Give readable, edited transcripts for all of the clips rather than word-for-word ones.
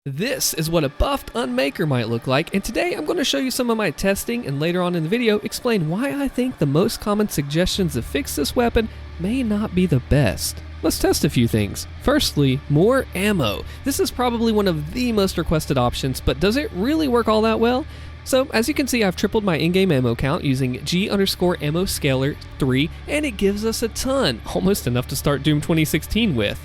This is what a buffed unmaker might look like, and today I'm going to show you some of my testing and later on in the video explain why I think the most common suggestions to fix this weapon may not be the best. Let's test a few things. Firstly, more ammo. This is probably one of the most requested options, but does it really work all that well? So, as you can see, I've tripled my in-game ammo count using G_ammo scaler 3, and it gives us a ton, almost enough to start Doom 2016 with.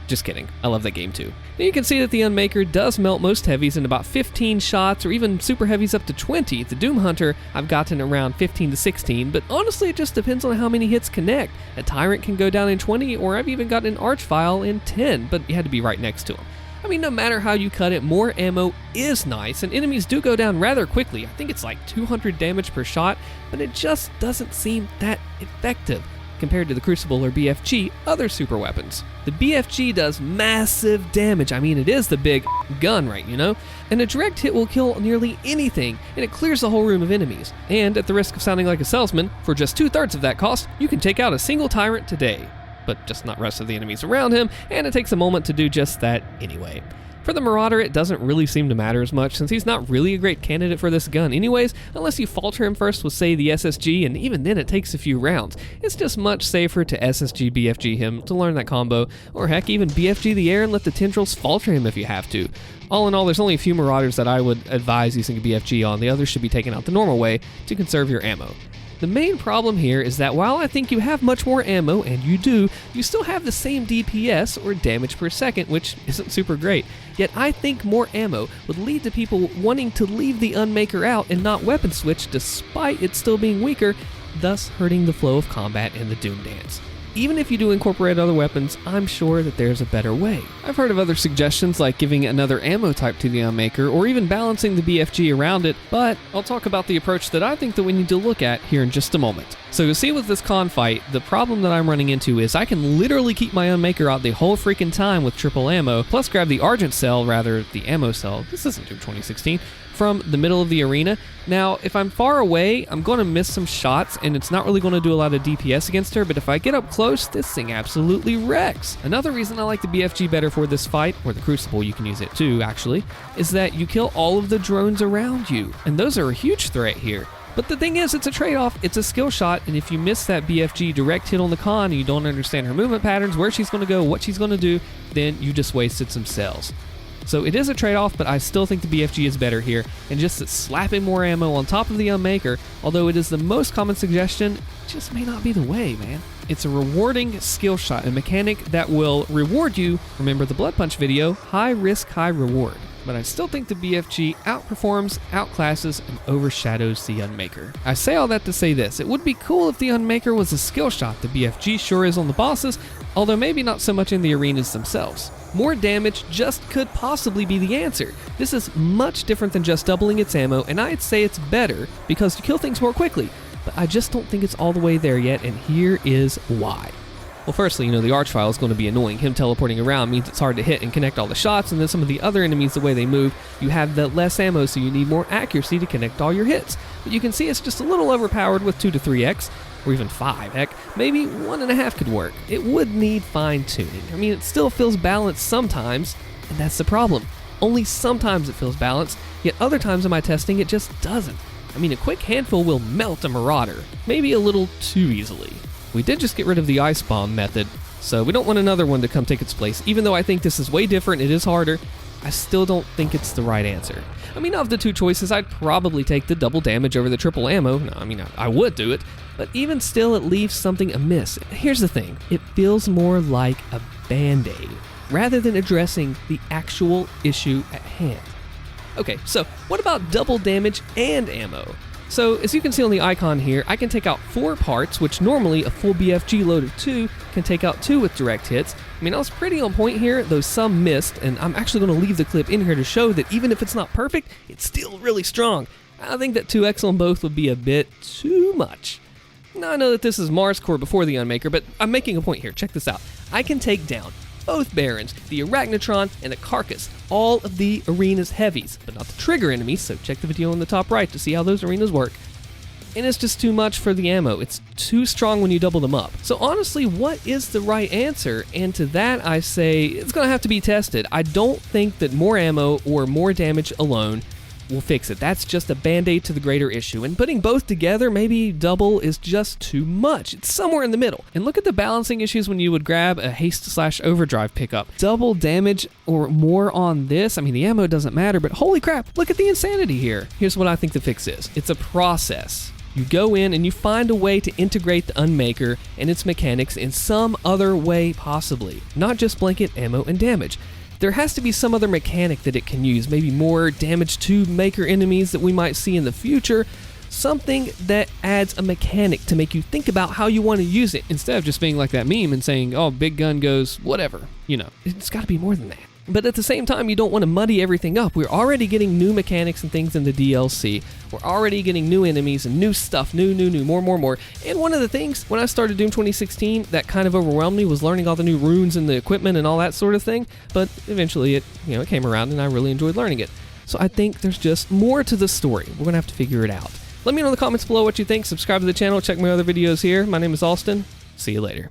Just kidding, I love that game too. Now you can see that the Unmaker does melt most heavies in about 15 shots, or even super heavies up to 20. The Doom Hunter, I've gotten around 15 to 16, but honestly it just depends on how many hits connect. A Tyrant can go down in 20, or I've even got an Archvile in 10, but you had to be right next to him. I mean, no matter how you cut it, more ammo is nice, and enemies do go down rather quickly. I think it's like 200 damage per shot, but it just doesn't seem that effective compared to the Crucible or BFG other super weapons. The BFG does massive damage. I mean, it is the big gun, right, you know? And a direct hit will kill nearly anything, and it clears the whole room of enemies. And at the risk of sounding like a salesman, for just 2/3 of that cost, you can take out a single Tyrant today. But just not rest of the enemies around him, and it takes a moment to do just that anyway. For the Marauder, it doesn't really seem to matter as much, since he's not really a great candidate for this gun anyways, unless you falter him first with, say, the SSG, and even then it takes a few rounds. It's just much safer to SSG BFG him to learn that combo, or heck, even BFG the air and let the tendrils falter him if you have to. All in all, there's only a few Marauders that I would advise using a BFG on. The others should be taken out the normal way to conserve your ammo. The main problem here is that while I think you have much more ammo, and you do, you still have the same DPS, or damage per second, which isn't super great. Yet I think more ammo would lead to people wanting to leave the Unmaker out and not weapon switch despite it still being weaker, thus hurting the flow of combat in the Doom Dance. Even if you do incorporate other weapons, I'm sure that there's a better way. I've heard of other suggestions like giving another ammo type to the Unmaker, or even balancing the BFG around it, but I'll talk about the approach that I think that we need to look at here in just a moment. So you see, with this con fight, the problem that I'm running into is I can literally keep my Unmaker out the whole freaking time with triple ammo, plus grab the Argent Cell, rather the ammo cell, this isn't Doom 2016, from the middle of the arena. Now, if I'm far away, I'm going to miss some shots, and it's not really going to do a lot of DPS against her, but if I get up close, this thing absolutely wrecks. Another reason I like the BFG better for this fight, or the Crucible, you can use it too, actually, is that you kill all of the drones around you, and those are a huge threat here. But the thing is, it's a trade-off, it's a skill shot, and if you miss that BFG direct hit on the con and you don't understand her movement patterns, where she's going to go, what she's going to do, then you just wasted some cells. So it is a trade-off, but I still think the BFG is better here, and just that slapping more ammo on top of the Unmaker, although it is the most common suggestion, just may not be the way, man. It's a rewarding skill shot, a mechanic that will reward you, remember the Blood Punch video, high risk, high reward. But I still think the BFG outperforms, outclasses, and overshadows the Unmaker. I say all that to say this: it would be cool if the Unmaker was a skill shot. The BFG sure is on the bosses, although maybe not so much in the arenas themselves. More damage just could possibly be the answer. This is much different than just doubling its ammo, and I'd say it's better because you kill things more quickly, but I just don't think it's all the way there yet, and here is why. Well, firstly, the Archvile is going to be annoying. Him teleporting around means it's hard to hit and connect all the shots, and then some of the other enemies, the way they move, you have the less ammo, so you need more accuracy to connect all your hits. But you can see it's just a little overpowered with 2 to 3x, or even 5, heck, maybe 1.5 could work. It would need fine-tuning. I mean, it still feels balanced sometimes, and that's the problem. Only sometimes it feels balanced, yet other times in my testing it just doesn't. I mean, a quick handful will melt a Marauder, maybe a little too easily. We did just get rid of the Ice Bomb method, so we don't want another one to come take its place. Even though I think this is way different, it is harder, I still don't think it's the right answer. I mean, of the two choices, I'd probably take the double damage over the triple ammo. No, I mean, I would do it, but even still, it leaves something amiss. Here's the thing, it feels more like a band-aid, rather than addressing the actual issue at hand. Okay, so what about double damage and ammo? So, as you can see on the icon here, I can take out 4 parts, which normally a full BFG load of 2 can take out 2 with direct hits. I mean, I was pretty on point here, though some missed, and I'm actually going to leave the clip in here to show that even if it's not perfect, it's still really strong. I think that 2x on both would be a bit too much. Now, I know that this is Mars Core before the Unmaker, but I'm making a point here. Check this out. I can take down both Barons, the Arachnotron, and the Carcass, all of the arena's heavies, but not the trigger enemies, so check the video on the top right to see how those arenas work. and it's just too much for the ammo. It's too strong when you double them up. So honestly, what is the right answer? And to that I say it's gonna have to be tested. I don't think that more ammo or more damage alone will fix it. That's just a band-aid to the greater issue. And putting both together, maybe double, is just too much. It's somewhere in the middle. And look at the balancing issues when you would grab a haste/overdrive pickup. Double damage or more on this. I mean, the ammo doesn't matter, but holy crap, look at the insanity here. Here's what I think the fix is. It's a process. You go in and you find a way to integrate the Unmaker and its mechanics in some other way possibly. Not just blanket ammo and damage. There has to be some other mechanic that it can use, maybe more damage to Maker enemies that we might see in the future, something that adds a mechanic to make you think about how you want to use it, instead of just being like that meme and saying, oh, big gun goes whatever, you know. It's got to be more than that. But at the same time, you don't want to muddy everything up. We're already getting new mechanics and things in the DLC. We're already getting new enemies and new stuff, new, more. And one of the things, when I started Doom 2016, that kind of overwhelmed me was learning all the new runes and the equipment and all that sort of thing. But eventually it came around and I really enjoyed learning it. So I think there's just more to the story. We're going to have to figure it out. Let me know in the comments below what you think. Subscribe to the channel. Check my other videos here. My name is Austin. See you later.